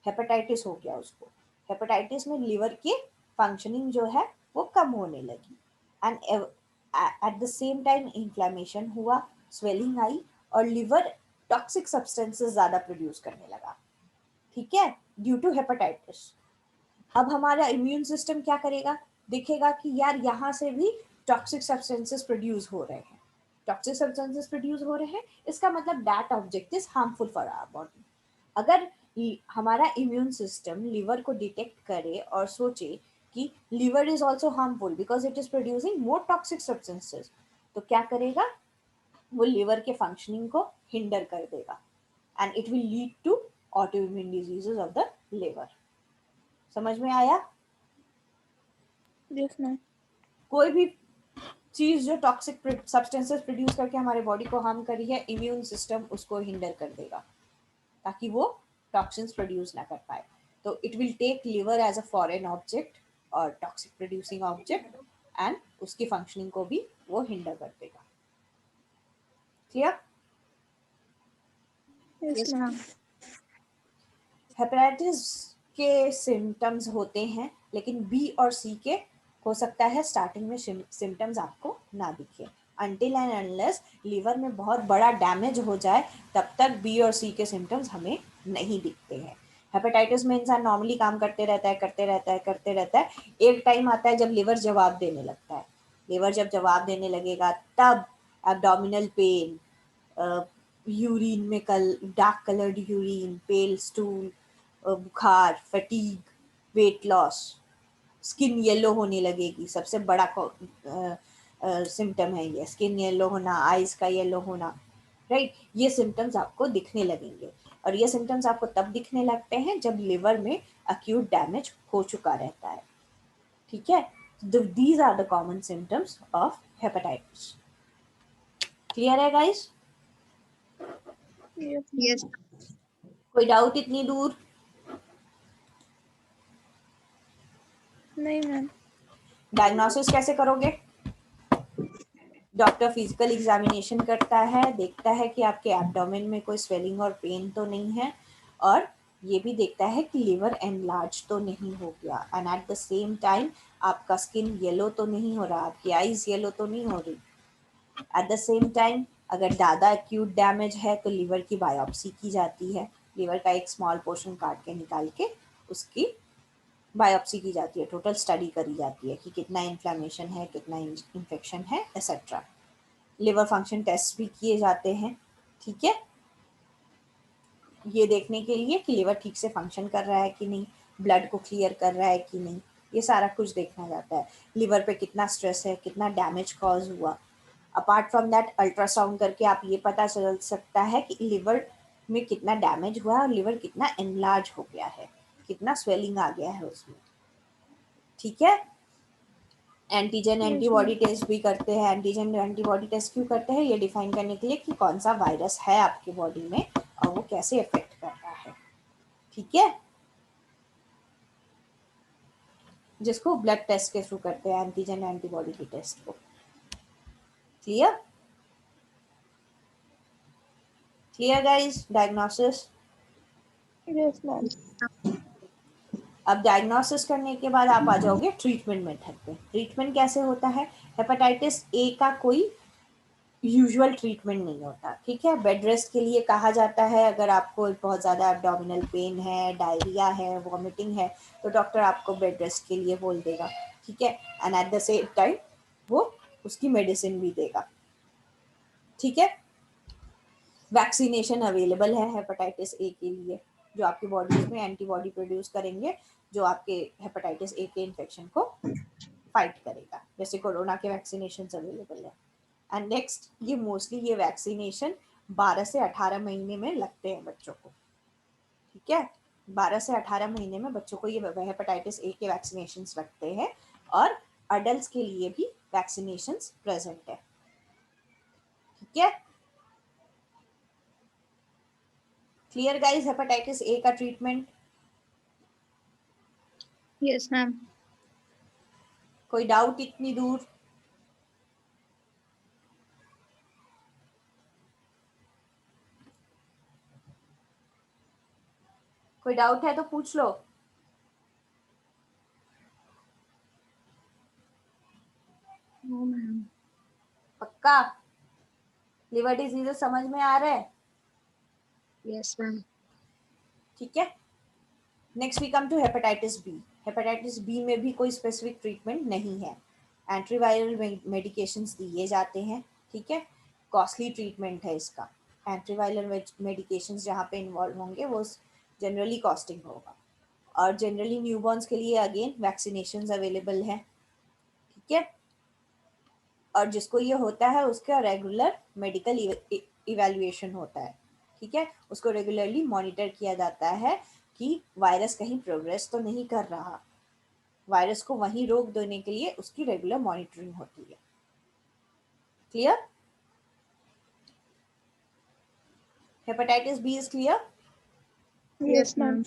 S2: हेपेटाइटिस हो गया उसको, हेपेटाइटिस में लिवर की फंक्शनिंग जो है वो कम होने लगी, and at the same time inflammation हुआ, स्वेलिंग आई, और लिवर टॉक्सिक सब्सटेंसेस ज्यादा प्रोड्यूस करने लगा। ठीक है, ड्यू टू हेपेटाइटिस। अब हमारा इम्यून सिस्टम क्या करेगा? देखेगा कि यार यहाँ से भी टॉक्सिक सब्सटेंसेस प्रोड्यूस हो रहे हैं, टॉक्सिक सब्सटेंसेस प्रोड्यूस हो रहे हैं, इसका मतलब that object is harmful for our body. अगर हमारा इम्यून सिस्टम लिवर को डिटेक्ट करे और सोचे कि liver is also harmful because it is producing more toxic substances, तो क्या करेगा? वो लिवर के फंक्शनिंग को हिंडर कर देगा, and it will lead to autoimmune diseases of the liver. समझ में आया?
S1: Yes ma'am.
S2: कोई भी चीज जो टॉक्सिक सब्सटेंसेस प्रोड्यूस करके हमारे बॉडी को हार्म कर रही है, इम्यून सिस्टम उसको हिंडर कर देगा ताकि वो टॉक्सिन्स प्रोड्यूस ना कर पाए। तो it will take liver as a foreign object और टॉक्सिक प्रोड्यूसिंग ऑब्जेक्ट, एंड उसकी फंक्शनिंग को भी वो हिंडर कर देगा। क्लियर?
S1: Yes ma'am.
S2: हेपेटाइटिस के सिम्टम्स होते हैं, लेकिन बी और सी के हो सकता है स्टार्टिंग में सिम्टम्स आपको ना दिखे, अनटिल एंड अनलेस लिवर में बहुत बड़ा डैमेज हो जाए तब तक बी और सी के सिम्टम्स हमें नहीं दिखते हैं। हेपेटाइटिस में इंसान नॉर्मली काम करते रहता है, एक टाइम आता है जब लिवर जवाब देने लगता है। लिवर जब जवाब देने लगेगा तब एब्डोमिनल पेन, यूरिन में डार्क कलर्ड यूरिन, पेल स्टूल, बुखार, fatigue, weight loss, skin yellow होने लगेगी, सबसे बड़ा सिम्टम है ये, स्किन येलो होना, आईज का येलो होना, राइट। ये सिम्टम्स आपको दिखने लगेंगे और ये सिम्टम्स आपको तब दिखने लगते हैं जब लिवर में अक्यूट डैमेज हो चुका रहता है, ठीक है। These are the common symptoms of hepatitis. Clear है गाइस?
S4: यस
S2: कोई डाउट इतनी दूर?
S1: नहीं मैम।
S2: डायग्नोसिस कैसे करोगे? डॉक्टर फिजिकल एग्जामिनेशन करता है, देखता है कि आपके एब्डोमेन में कोई स्वेलिंग और पेन तो नहीं है, और ये भी देखता है कि लिवर एनलार्ज तो नहीं हो गया, and at the same time आपका स्किन येलो तो नहीं हो रहा, आपकी आईज येलो तो नहीं हो रही। एट द सेम टाइम अगर ज़्यादा एक्यूट डैमेज है तो लिवर की बायोप्सी की जाती है, लिवर का एक स्मॉल पोर्शन काट के निकाल के उसकी बायोप्सी की जाती है, टोटल स्टडी करी जाती है कि कितना इन्फ्लेमेशन है, कितना इन्फेक्शन है, एक्सेट्रा। लिवर फंक्शन टेस्ट भी किए जाते हैं, ठीक है, ये देखने के लिए कि लिवर ठीक से फंक्शन कर रहा है कि नहीं, ब्लड को क्लियर कर रहा है कि नहीं, ये सारा कुछ देखना जाता है। लिवर पे कितना स्ट्रेस है, कितना डैमेज कॉज हुआ। अपार्ट फ्रॉम दैट अल्ट्रासाउंड करके आप ये पता चल सकता है कि लिवर में कितना डैमेज हुआ है और लिवर कितना एनलार्ज हो गया है, कितना स्वेलिंग आ गया है उसमें, ठीक है। एंटीजन एंटीबॉडी टेस्ट भी करते हैं। एंटीजन एंटीबॉडी टेस्ट क्यों करते हैं? ये डिफाइन करने के लिए कि कौन सा वायरस है आपके बॉडी में और वो कैसे इफेक्ट कर रहा है, ठीक है, जिसको ब्लड टेस्ट के थ्रू करते हैं, एंटीजन एंटीबॉडी की टेस्ट को। Clear? Clear guys? Diagnosis.
S1: Yes ma'am.
S2: अब डायग्नोसिस करने के बाद आप आ जाओगे ट्रीटमेंट मेथड पे। ट्रीटमेंट कैसे होता है? हेपेटाइटिस ए का कोई यूजुअल ट्रीटमेंट नहीं होता, ठीक है। बेड रेस्ट के लिए कहा जाता है। अगर आपको बहुत ज़्यादा एब्डोमिनल पेन है, डायरिया है, वॉमिटिंग है, तो डॉक्टर आपको बेड रेस्ट के लिए बोल देगा, ठीक है, and at the same time वो उसकी मेडिसिन भी देगा, ठीक है। वैक्सीनेशन अवेलेबल है हेपेटाइटिस ए के लिए, जो आपकी बॉडी में एंटीबॉडी प्रोड्यूस करेंगे, जो आपके हेपेटाइटिस ए के इन्फेक्शन को फाइट करेगा, जैसे कोरोना के वैक्सीनेशन अवेलेबल है। एंड नेक्स्ट, ये मोस्टली ये वैक्सीनेशन 12 से 18 महीने में लगते हैं बच्चों को, ठीक है। 12 से 18 महीने में बच्चों को ये हेपेटाइटिस ए के वैक्सीनेशन लगते हैं, और अडल्ट के लिए भी वैक्सीनेशन प्रेजेंट है, ठीक है। Clear guys? हेपेटाइटिस ए का ट्रीटमेंट।
S4: Yes ma'am.
S2: कोई डाउट इतनी दूर? कोई डाउट है तो पूछ लो।
S4: No ma'am.
S2: पक्का? लिवर डिजीज समझ में आ रहा है?
S4: Yes ma'am.
S2: ठीक है। Next we come to hepatitis B. Hepatitis B में भी कोई स्पेसिफिक ट्रीटमेंट नहीं है। एंटीवायरल मेडिकेशंस दिए जाते हैं, ठीक है। कॉस्टली ट्रीटमेंट है इसका। एंटीवायरल मेडिकेशंस जहाँ पे इन्वॉल्व होंगे वो जनरली कॉस्टिंग होगा, और जनरली न्यूबॉर्न्स के लिए अगेन वैक्सीनेशंस अवेलेबल है, ठीक है। और जिसको ये होता है उसका रेगुलर मेडिकल इवैल्यूएशन होता है, ठीक है। उसको रेगुलरली मॉनिटर किया जाता है कि वायरस कहीं प्रोग्रेस तो नहीं कर रहा। वायरस को वहीं रोक देने के लिए उसकी रेगुलर मॉनिटरिंग होती है। Clear? Hepatitis B is clear?
S4: Yes ma'am.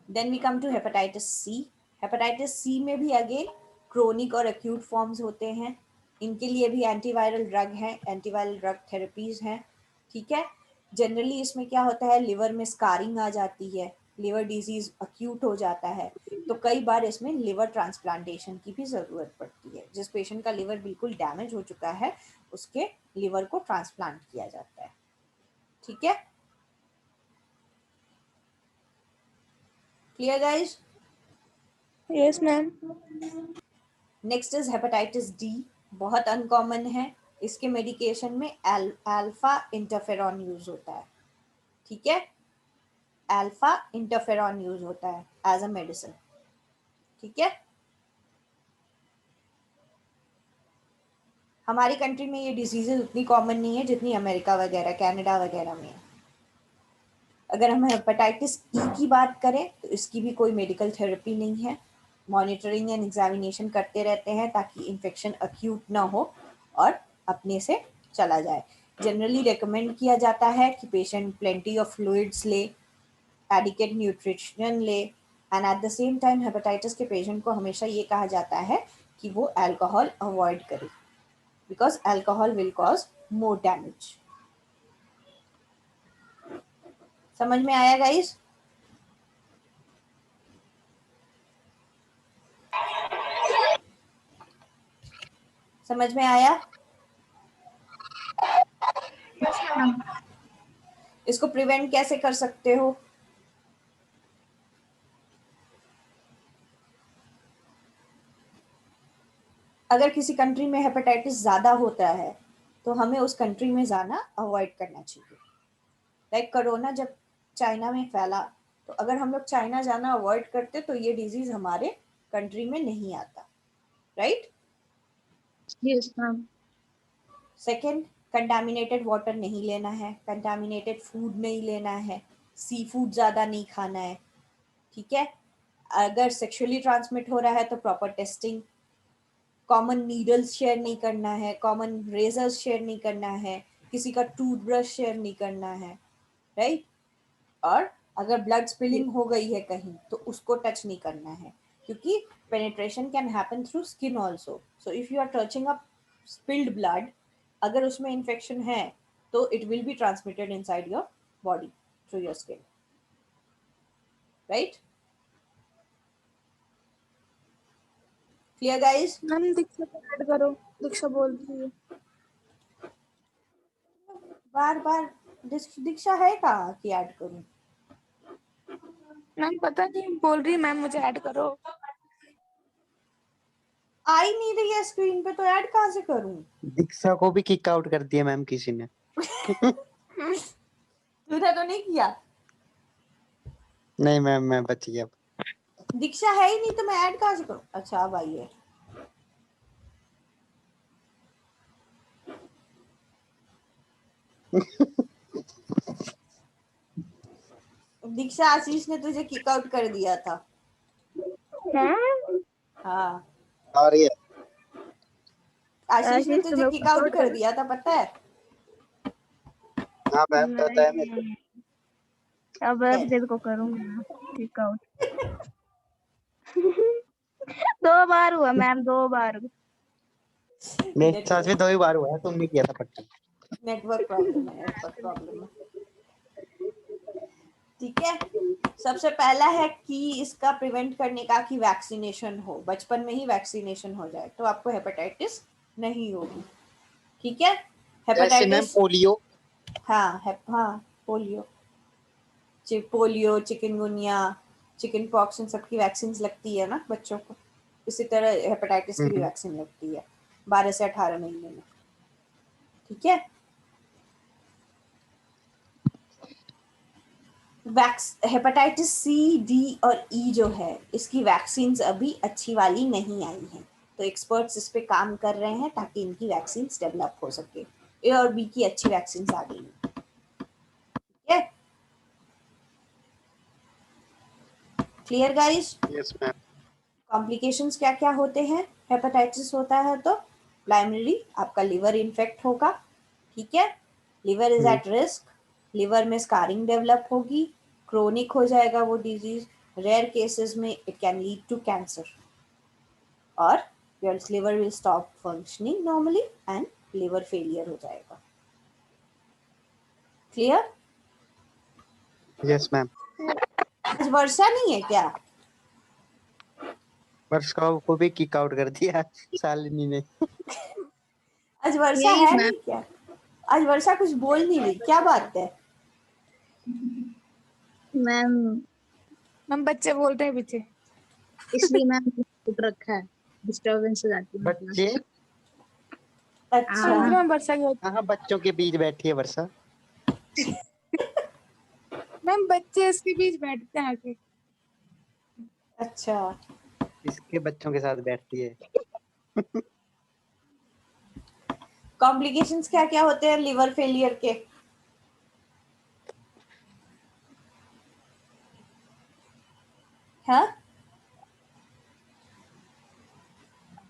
S2: Then we come to hepatitis C. Hepatitis C में भी अगेन क्रोनिक और एक्यूट फॉर्म्स होते हैं। इनके लिए भी एंटीवायरल ड्रग हैं, एंटीवायरल ड्रग थेरेपीज हैं, ठीक है। जनरली इसमें क्या होता है, लिवर में स्कारिंग आ जाती है, लिवर डिजीज अक्यूट हो जाता है, तो कई बार इसमें लिवर ट्रांसप्लांटेशन की भी ज़रूरत पड़ती है। जिस पेशेंट का लिवर बिल्कुल डैमेज हो चुका है उसके लिवर को ट्रांसप्लांट किया जाता है। ठीक है, clear guys?
S1: Yes ma'am.
S2: Next is hepatitis D, बहुत अनकॉमन है। इसके मेडिकेशन में अल्फा इंटरफेरॉन यूज होता है। ठीक है, अल्फा इंटरफेरॉन यूज होता है एज अ मेडिसिन। ठीक है, हमारी कंट्री में ये डिजीजेज उतनी कॉमन नहीं है जितनी अमेरिका वगैरह, कनाडा वगैरह में है। अगर हम हेपेटाइटिस ई की बात करें तो इसकी भी कोई मेडिकल थेरेपी नहीं है। मॉनिटरिंग एंड एग्जामिनेशन करते रहते हैं ताकि इन्फेक्शन अक्यूट ना हो और अपने से चला जाए। जनरली रेकमेंड किया जाता है कि पेशेंट प्लेंटी ऑफ फ्लूइड्स ले, एडिक्वेट न्यूट्रिशन ले, and at the same time hepatitis के पेशेंट को हमेशा ये कहा जाता है कि वो अल्कोहल अवॉइड करे, because alcohol will cause more damage. समझ में आया गाइस? समझ में आया?
S4: Yes, ma'am.
S2: इसको प्रिवेंट कैसे कर सकते हो? अगर किसी कंट्री में हेपेटाइटिस ज़्यादा होता है तो हमें उस कंट्री में जाना अवॉइड करना चाहिए। लाइक कोरोना जब चाइना में फैला, तो अगर हम लोग चाइना जाना अवॉइड करते तो ये डिजीज हमारे कंट्री में नहीं आता, right?
S4: Yes, ma'am.
S2: Second, contaminated water नहीं लेना है, कंटामिनेटेड फूड नहीं लेना है, सी फूड ज़्यादा नहीं खाना है। ठीक है, अगर सेक्सुअली ट्रांसमिट हो रहा है तो proper testing, common needles share नहीं करना है, कॉमन रेजर्स शेयर नहीं करना है, किसी का टूथब्रश शेयर नहीं करना है, राइट? और अगर ब्लड स्पिलिंग हो गई है कहीं तो उसको टच नहीं करना है, क्योंकि penetration can happen through skin also. So if you are touching a spilled blood, अगर उसमें इन्फेक्शन है तो it will be transmitted inside your body through your skin, right? Clear guys?
S1: Ma'am Diksha को ऐड करो, दीक्षा बोल रही है।
S2: बार बार दीक्षा है कहाँ कि ऐड करूं?
S1: मैम पता नहीं, बोल रही है मैम मुझे ऐड करो।
S2: आ ही नहीं रही है स्क्रीन पे तो ऐड कहाँ से करूं?
S3: दीक्षा को भी किक आउट कर दिया मैम किसी ने।
S2: तूने तो नहीं किया?
S3: नहीं मैम, मैं बच गया।
S2: दीक्षा है ही नहीं तो मैं ऐड कहाँ से करूं? अच्छा अब आई है। दीक्षा, आशीष ने तुझे किक आउट कर दिया था। हाँ,
S3: आ रही है।
S2: आशीष ने तुझे किक आउट कर दिया था, पता है?
S3: हाँ मैम, पता है मेरे को।
S4: अब तेरे को करूंगा किक आउट। 2 बार हुआ मैम, 2 बार।
S3: मेरे साथ भी 2 ही बार हुआ है, तुमने किया था पट्टा।
S2: नेटवर्क प्रॉब्लम है, नेटवर्क प्रॉब्लम है। ठीक है, सबसे पहला है कि इसका प्रिवेंट करने का कि वैक्सीनेशन हो, बचपन में ही वैक्सीनेशन हो जाए तो आपको हेपेटाइटिस नहीं होगी। ठीक है,
S3: जैसे मैम
S2: हेपेटाइटिस,
S3: पोलियो।
S2: हाँ polio, polio, chikungunya, chicken pox, इन सबकी वैक्सीन लगती है ना बच्चों को। इसी तरह हेपेटाइटिस की भी वैक्सीन लगती है 12 से 18 महीने में। ठीक है, हेपेटाइटिस सी, डी और ई जो है इसकी वैक्सीन अभी अच्छी वाली नहीं आई हैं, तो एक्सपर्ट्स इस पे काम कर रहे हैं ताकि इनकी वैक्सीन डेवलप हो सके। ए और बी की अच्छी वैक्सीन आ गई हैं। ठीक है, clear guys?
S3: Yes ma'am.
S2: Complications क्या क्या होते हैं हेपेटाइटिस होता है तो? प्राइमरी आपका लिवर इन्फेक्ट होगा। ठीक है, liver is at risk, liver में स्कारिंग डेवलप होगी, क्रोनिक हो जाएगा वो डिजीज। रेयर केसेस में it can lead to cancer, और your liver will stop functioning normally and liver failure हो जाएगा। क्लियर?
S3: Yes ma'am.
S2: आज वर्षा नहीं है क्या?
S3: वर्षा को भी किक आउट कर दिया शालिनी ने।
S2: आज वर्षा
S4: यही
S2: है
S4: मैम।
S2: नहीं क्या? आज वर्षा कुछ बोल नहीं रही, क्या बात है?
S4: मैम
S1: हम बच्चे बोल रहे हैं पीछे।
S4: इसलिए मैम उठ रखा है, डिस्टरबेंस हो जाती है मतलब।
S3: बच्चे
S2: अच्छा
S1: समझ रहे हैं वर्षा की होती
S3: हाँ, बच्चों के बीच बैठी है वर्षा।
S1: मैम, बच्चे इसके बीच बैठते हैं आके।
S2: अच्छा।
S3: इसके बच्चों के साथ बैठती है।
S2: कॉम्प्लिकेशंस क्या क्या होते हैं लिवर फेलियर के? हाँ,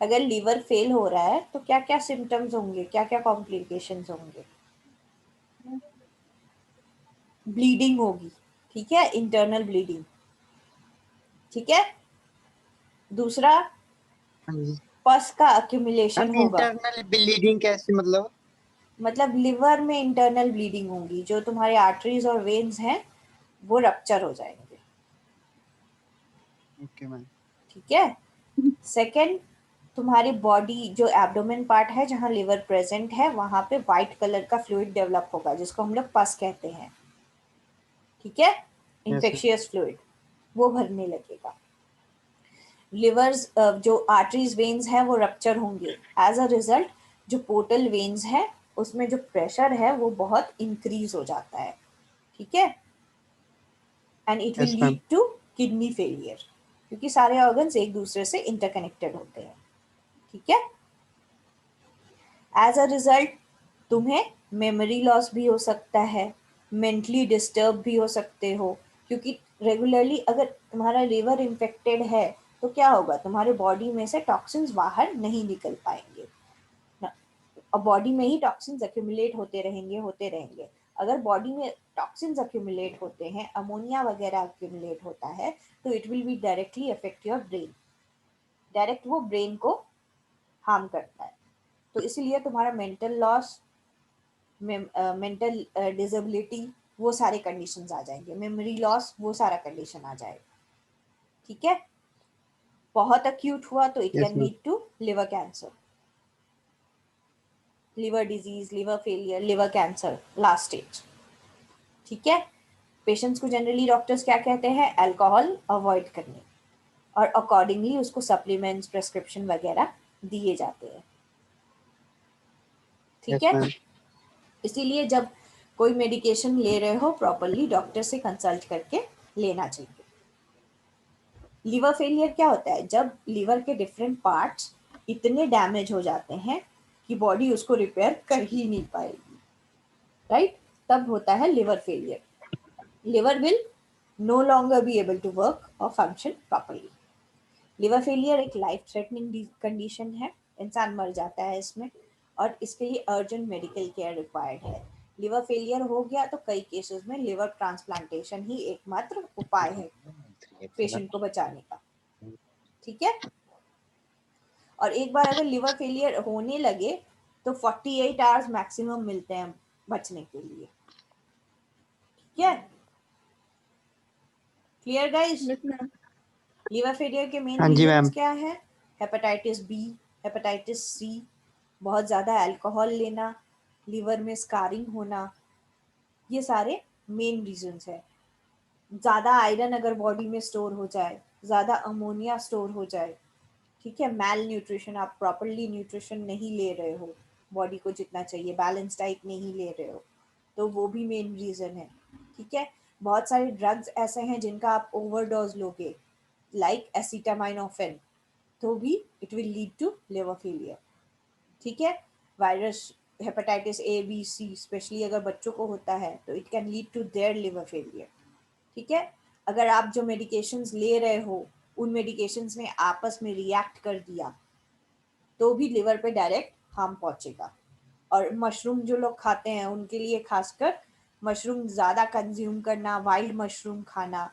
S2: अगर लीवर फेल हो रहा है तो क्या क्या सिम्टम्स होंगे, क्या क्या कॉम्प्लिकेशंस होंगे? ब्लीडिंग होगी, ठीक है, इंटरनल ब्लीडिंग, ठीक है। दूसरा,
S3: हाँ जी।
S2: पस का अक्यूमुलेशन
S3: हम
S2: होगा,
S3: इंटरनल ब्लीडिंग कैसे मतलब?
S2: मतलब लिवर में इंटरनल ब्लीडिंग होगी, जो तुम्हारे आर्टरीज और वेन्स हैं वो रप्चर हो जाएंगे,
S3: ओके मैम।
S2: ठीक है। सेकंड, तुम्हारी बॉडी जो एब्डोमेन पार्ट है जहाँ लिवर प्रेजेंट है वहां पे व्हाइट कलर का फ्लूइड डेवलप होगा जिसको हम लोग पस कहते हैं, ठीक है,
S3: यस मैम।
S2: इन्फेक्शियस फ्लूइड, वो भरने लगेगा। लिवर्स जो आर्टरीज वेन्स हैं वो रप्चर होंगे, एज अ रिजल्ट जो पोर्टल वेन्स है उसमें जो प्रेशर है वो बहुत इंक्रीज हो जाता है, ठीक है, and it will
S3: yes
S2: lead
S3: ma'am.
S2: To kidney failure, क्योंकि सारे ऑर्गन्स एक दूसरे से इंटरकनेक्टेड होते हैं, ठीक है। एज अ रिजल्ट तुम्हें मेमोरी लॉस भी हो सकता है, मेंटली डिस्टर्ब भी हो सकते हो, क्योंकि रेगुलरली अगर तुम्हारा लिवर इन्फेक्टेड है तो क्या होगा, तुम्हारे बॉडी में से टॉक्सिन्स बाहर नहीं निकल पाएंगे ना, और बॉडी में ही टॉक्सिन्स अक्यूमुलेट होते रहेंगे। अगर बॉडी में टॉक्सिन्स अक्यूमुलेट होते हैं, अमोनिया वगैरह अक्यूमुलेट होता है, तो it will be directly affect your brain, direct वो ब्रेन को हार्म करता है। तो इसीलिए तुम्हारा मेंटल लॉस, मेंटल डिसेबिलिटी, वो सारे कंडीशंस आ जाएंगे, मेमोरी लॉस, वो सारा कंडीशन आ जाएगा, ठीक है। बहुत अक्यूट हुआ तो it
S3: yes
S2: can
S3: ma'am.
S2: Lead to liver cancer, liver disease, liver failure, liver cancer last stage, ठीक है। पेशेंट्स को जनरली डॉक्टर्स क्या कहते हैं, अल्कोहल अवॉइड करने, और अकॉर्डिंगली उसको सप्लीमेंट्स, प्रेस्क्रिप्शन वगैरह दिए जाते हैं, ठीक
S3: यस
S2: है।
S3: मैम।
S2: इसीलिए जब कोई मेडिकेशन ले रहे हो प्रॉपरली डॉक्टर से कंसल्ट करके लेना चाहिए। लिवर फेलियर क्या होता है, जब लिवर के डिफरेंट पार्ट्स इतने डैमेज हो जाते हैं कि बॉडी उसको रिपेयर कर ही नहीं पाएगी, राइट, तब होता है liver failure. Liver will no longer be able to work और फंक्शन प्रॉपरली। लिवर फेलियर एक लाइफ थ्रेटनिंग कंडीशन है, इंसान मर जाता है इसमें, और इसके लिए अर्जेंट मेडिकल केयर रिक्वायर्ड है। लिवर फेलियर हो गया तो कई केसेस में लिवर ट्रांसप्लांटेशन ही एकमात्र उपाय है पेशेंट को बचाने का, ठीक है। और एक बार अगर लिवर फेलियर होने लगे तो 48 आवर्स मैक्सिमम मिलते हैं बचने के लिए, ठीक है। Clear guys?
S1: Yes, ma'am.
S2: Liver failure के मेन
S3: हाँ जी
S2: रीजंस
S3: मैम।
S2: क्या है? हेपेटाइटिस बी, हेपेटाइटिस सी, बहुत ज़्यादा अल्कोहल लेना, लिवर में स्कारिंग होना, ये सारे मेन रीजंस है। ज़्यादा आयरन अगर बॉडी में स्टोर हो जाए, ज़्यादा अमोनिया स्टोर हो जाए, ठीक है, मैल न्यूट्रिशन, आप प्रॉपरली न्यूट्रिशन नहीं ले रहे हो, बॉडी को जितना चाहिए बैलेंस डाइट नहीं ले रहे हो, तो वो भी मेन रीज़न है, ठीक है। बहुत सारे ड्रग्स ऐसे हैं जिनका आप ओवरडोज लोगे, लाइक एसिटामाइनोफेन, तो भी it will lead to liver failure, ठीक है। Virus hepatitis A B C specially अगर बच्चों को होता है तो it can lead to their liver failure, ठीक है। अगर आप जो मेडिकेशंस ले रहे हो उन मेडिकेशंस ने आपस में रिएक्ट कर दिया तो भी लिवर पे डायरेक्ट हार्म पहुंचेगा। और मशरूम जो लोग खाते हैं उनके लिए खासकर मशरूम ज़्यादा कंज्यूम करना, वाइल्ड मशरूम खाना,